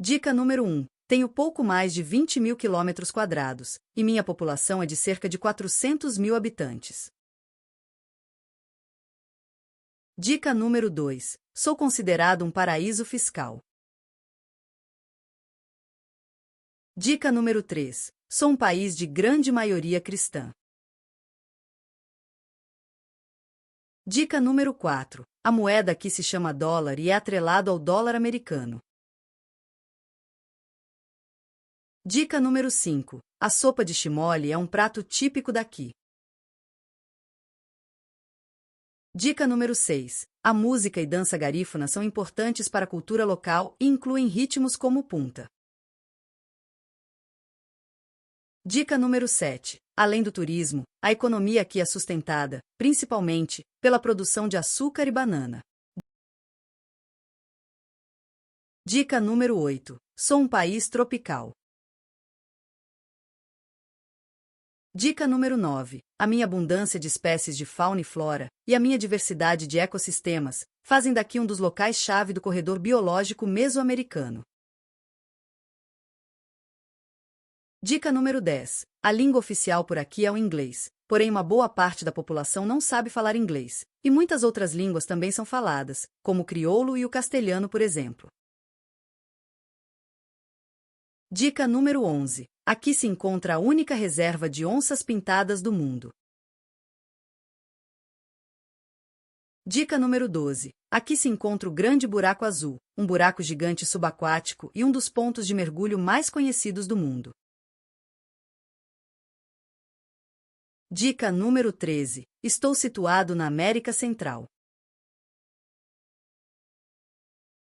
Dica número 1. Tenho pouco mais de 20 mil quilômetros quadrados, e minha população é de cerca de 400 mil habitantes. Dica número 2. Sou considerado um paraíso fiscal. Dica número 3. Sou um país de grande maioria cristã. Dica número 4. A moeda aqui se chama dólar e é atrelado ao dólar americano. Dica número 5. A sopa de chimole é um prato típico daqui. Dica número 6. A música e dança garífuna são importantes para a cultura local e incluem ritmos como punta. Dica número 7. Além do turismo, a economia aqui é sustentada, principalmente, pela produção de açúcar e banana. Dica número 8. Sou um país tropical. Dica número 9. A minha abundância de espécies de fauna e flora e a minha diversidade de ecossistemas fazem daqui um dos locais-chave do corredor biológico mesoamericano. Dica número 10. A língua oficial por aqui é o inglês, porém uma boa parte da população não sabe falar inglês, e muitas outras línguas também são faladas, como o crioulo e o castelhano, por exemplo. Dica número 11. Aqui se encontra a única reserva de onças pintadas do mundo. Dica número 12. Aqui se encontra o Grande Buraco Azul, um buraco gigante subaquático e um dos pontos de mergulho mais conhecidos do mundo. Dica número 13. Estou situado na América Central.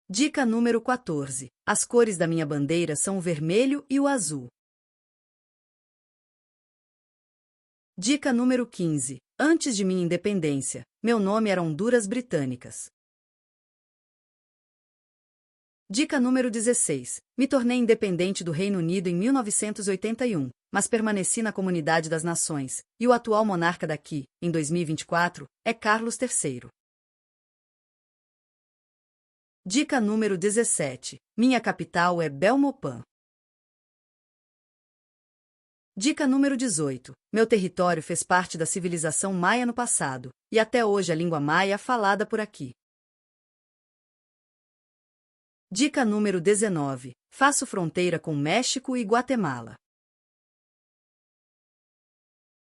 Dica número 14. As cores da minha bandeira são o vermelho e o azul. Dica número 15. Antes de minha independência, meu nome era Honduras Britânicas. Dica número 16. Me tornei independente do Reino Unido em 1981, mas permaneci na Comunidade das Nações, e o atual monarca daqui, em 2024, é Carlos III. Dica número 17. Minha capital é Belmopan. Dica número 18. Meu território fez parte da civilização maia no passado, e até hoje a língua maia é falada por aqui. Dica número 19. Faço fronteira com México e Guatemala.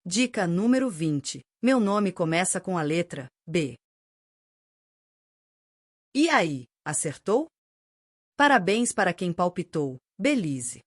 Dica número 20. Meu nome começa com a letra B. E aí, acertou? Parabéns para quem palpitou, Belize.